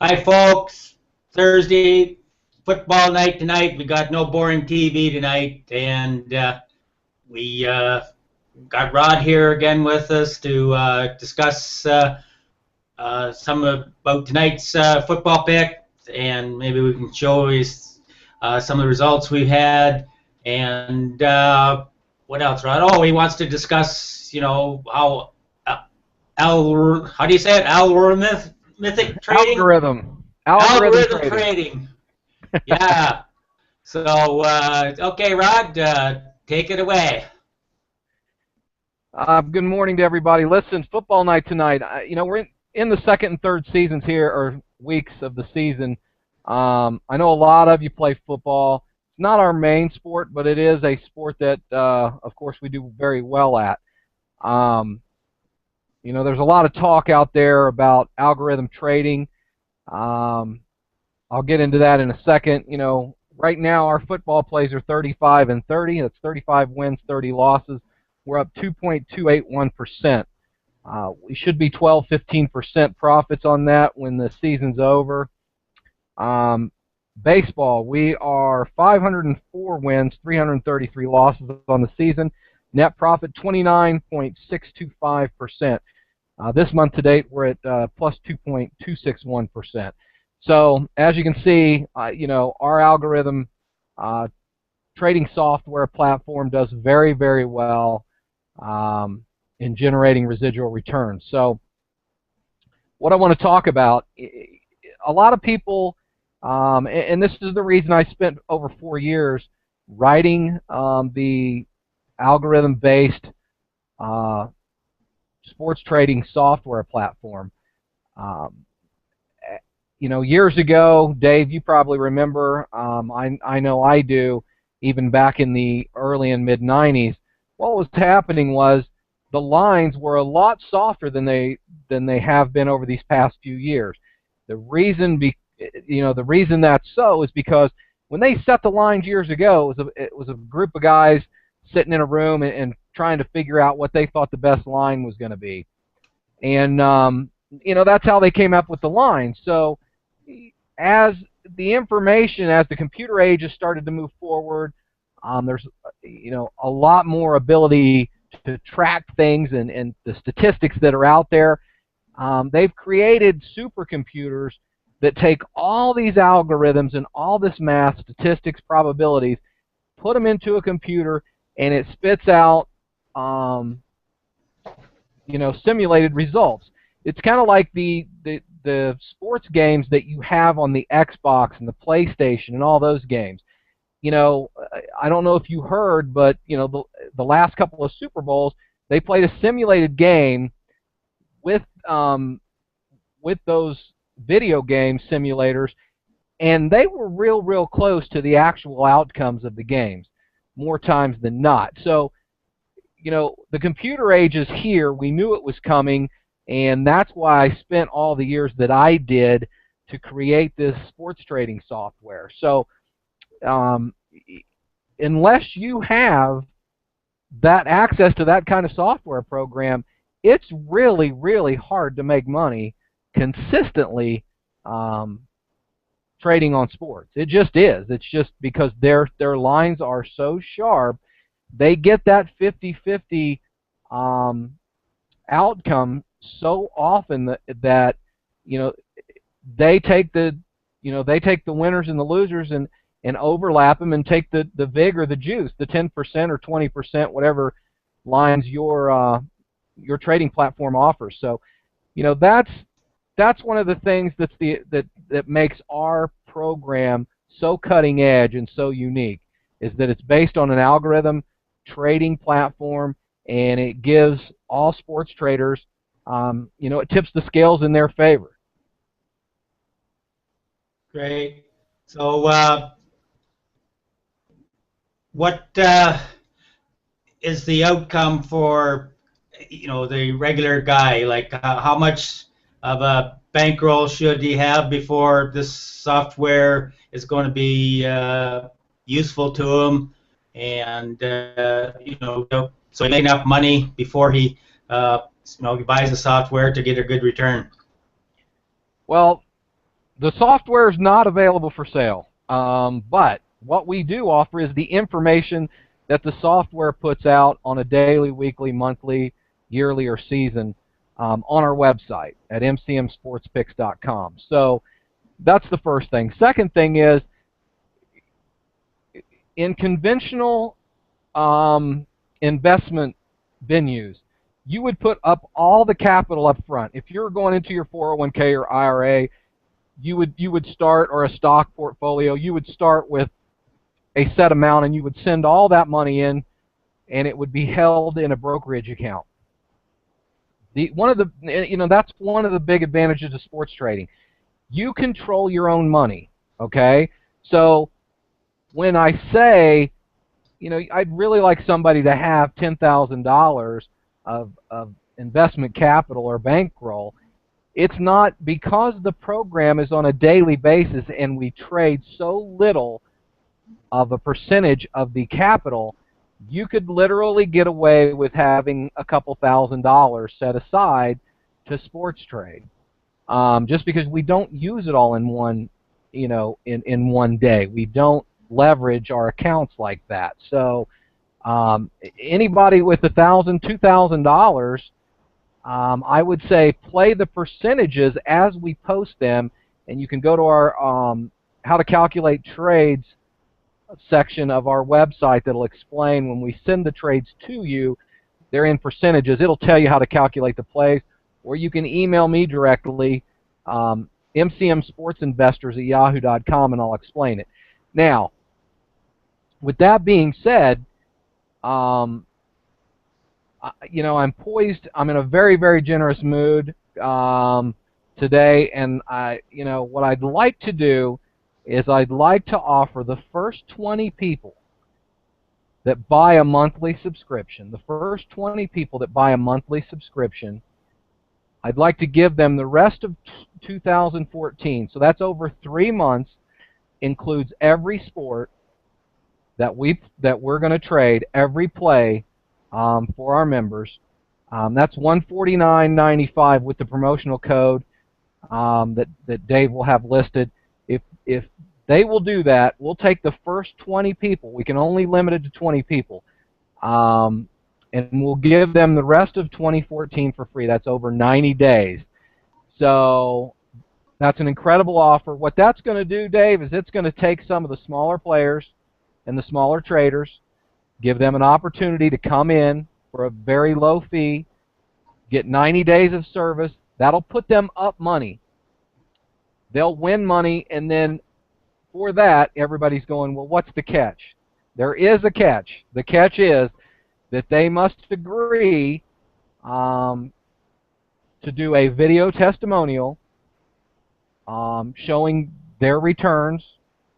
Hi, folks. Thursday football night tonight. We got no boring TV tonight, and we got Rod here again with us to discuss some about tonight's football pick, and maybe we can show us some of the results we've had, and what else, Rod? Oh, he wants to discuss, how how do you say it? Algorithmic trading. Algorithm Algorithm trading. trading. Yeah. So, okay, Rod, take it away. Good morning to everybody. Listen, football night tonight. We're in the second and third seasons here, or weeks of the season. I know a lot of you play football. It's not our main sport, but it is a sport that, of course, we do very well at. There's a lot of talk out there about algorithm trading. I'll get into that in a second. Right now our football plays are 35-30. That's 35 wins, 30 losses. We're up 2.281%. We should be 12-15% profits on that when the season's over. Baseball, we are 504 wins, 333 losses on the season. Net profit 29.625%. This month to date, we're at plus 2.261%. So as you can see, our algorithm trading software platform does very, very well in generating residual returns. So what I want to talk about, a lot of people, and this is the reason I spent over 4 years writing the algorithm-based sports trading software platform. Years ago, Dave, you probably remember, I know I do, even back in the early and mid-90s, what was happening was the lines were a lot softer than they have been over these past few years. The reason that's so is because when they set the lines years ago, it was a group of guys sitting in a room and trying to figure out what they thought the best line was going to be. And, that's how they came up with the line. So as the computer age has started to move forward, there's a lot more ability to track things and the statistics that are out there. They've created supercomputers that take all these algorithms and all this math, statistics, probabilities, put them into a computer, and it spits out simulated results. It's kind of like the sports games that you have on the Xbox and the PlayStation and all those games. I don't know if you heard, but the last couple of Super Bowls, they played a simulated game with those video game simulators, and they were real close to the actual outcomes of the games, more times than not. So, the computer age is here. We knew it was coming, and that's why I spent all the years that I did to create this sports trading software. So unless you have that access to that kind of software program, it's really, really hard to make money consistently trading on sports. It just is. It's just because their lines are so sharp. They get that 50-50 outcome so often that they take the winners and the losers and overlap them and take the vig or the juice, the 10% or 20%, whatever lines your trading platform offers. So that's one of the things that makes our program so cutting edge and so unique, is that it's based on an algorithm trading platform, and it gives all sports traders, it tips the scales in their favor. Great. So, what is the outcome for, the regular guy? Like, how much of a bankroll should he have before this software is going to be useful to him? And, so he make enough money before he buys the software to get a good return. Well, The software is not available for sale, but what we do offer is the information that the software puts out on a daily, weekly, monthly, yearly, or season on our website at mcmsportspicks.com. So that's the first thing. Second thing is, in conventional investment venues, you would put up all the capital up front. If you're going into your 401k or IRA, you would start, or a stock portfolio, you would start with a set amount and you would send all that money in, and it would be held in a brokerage account. That's one of the big advantages of sports trading. You control your own money, okay? So when I say, I'd really like somebody to have $10,000 of investment capital or bankroll, it's not because the program is on a daily basis and we trade so little of a percentage of the capital. You could literally get away with having a couple $1,000s set aside to sports trade, just because we don't use it all in one, in one day. We don't leverage our accounts like that. So anybody with $1,000, $2,000, I would say play the percentages as we post them, and you can go to our how to calculate trades section of our website that'll explain when we send the trades to you, they're in percentages. It'll tell you how to calculate the plays, or you can email me directly, mcmsportsinvestors@yahoo.com, and I'll explain it. Now, with that being said, I'm poised. I'm in a very, very generous mood today, and what I'd like to do is I'd like to offer the first 20 people that buy a monthly subscription, I'd like to give them the rest of 2014. So that's over 3 months, includes every sport that we're going to trade, every play for our members. That's $149.95 with the promotional code that Dave will have listed. If they will do that, we'll take the first 20 people. We can only limit it to 20 people. And we'll give them the rest of 2014 for free. That's over 90 days. So that's an incredible offer. What that's going to do, Dave, is it's going to take some of the smaller players and the smaller traders, give them an opportunity to come in for a very low fee, get 90 days of service. That'll put them up money. They'll win money, and then for that, everybody's going, well, what's the catch? There is a catch. The catch is that they must agree to do a video testimonial showing their returns,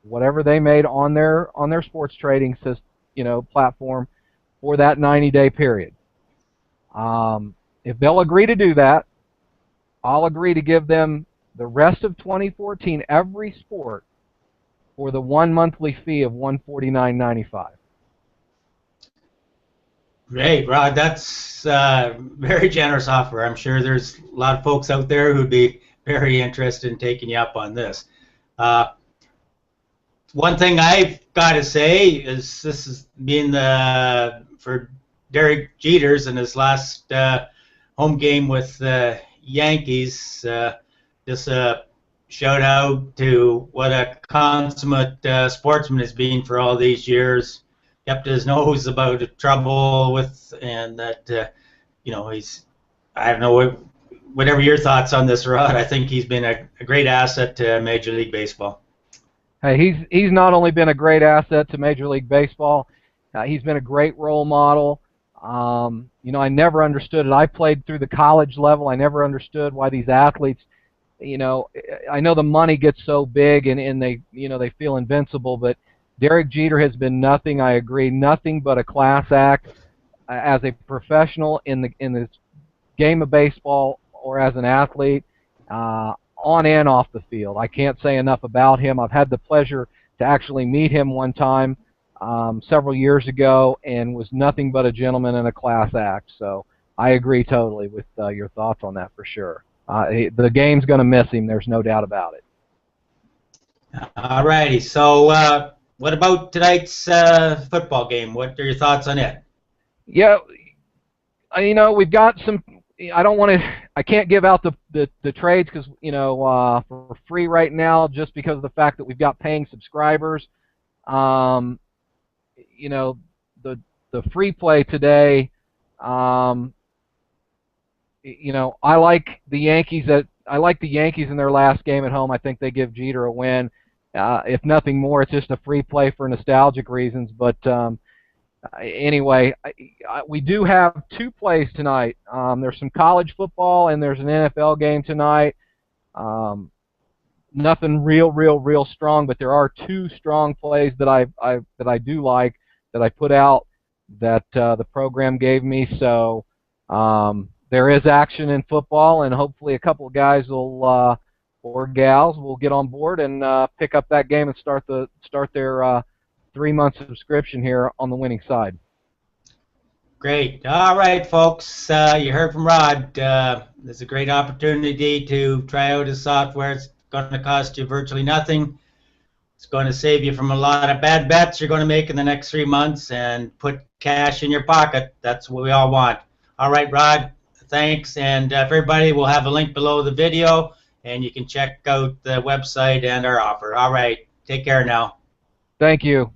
whatever they made on their sports trading system, platform for that 90-day period. If they'll agree to do that, I'll agree to give them the rest of 2014, every sport, for the 1 monthly fee of $149.95. Great, Rod. That's a very generous offer. I'm sure there's a lot of folks out there who'd be very interested in taking you up on this. One thing I've got to say is this has been for Derek Jeters in his last home game with the Yankees. Just a shout out to what a consummate sportsman has been for all these years. Kept his nose about trouble with, and that he's, I don't know, whatever your thoughts on this, Rod. I think he's been a great asset to Major League Baseball. Hey, he's not only been a great asset to Major League Baseball, he's been a great role model. I never understood it. I played through the college level. I never understood why these athletes, I know the money gets so big and they feel invincible, but Derek Jeter has been nothing, I agree, nothing but a class act as a professional in the game of baseball or as an athlete, on and off the field. I can't say enough about him. I've had the pleasure to actually meet him one time several years ago, and was nothing but a gentleman and a class act. So I agree totally with your thoughts on that for sure. The game's going to miss him. There's no doubt about it. All righty. So, what about tonight's football game? What are your thoughts on it? Yeah, we've got some. I don't want to. I can't give out the trades because for free right now, just because of the fact that we've got paying subscribers. Um, you know, the the free play today. Um, I like the Yankees. I like the Yankees in their last game at home. I think they give Jeter a win. If nothing more, it's just a free play for nostalgic reasons. But anyway, we do have two plays tonight. There's some college football and there's an NFL game tonight. Um, Nothing real strong, but there are two strong plays that I do like that I put out that the program gave me. So there is action in football, and hopefully a couple of guys will or gals will get on board and pick up that game and start their 3 month subscription here on the winning side. Great. All right, folks. You heard from Rod. There's a great opportunity to try out his software. It's going to cost you virtually nothing. It's going to save you from a lot of bad bets you're going to make in the next 3 months and put cash in your pocket. That's what we all want. All right, Rod, thanks. And for everybody, we'll have a link below the video, and you can check out the website and our offer. All right, take care now. Thank you.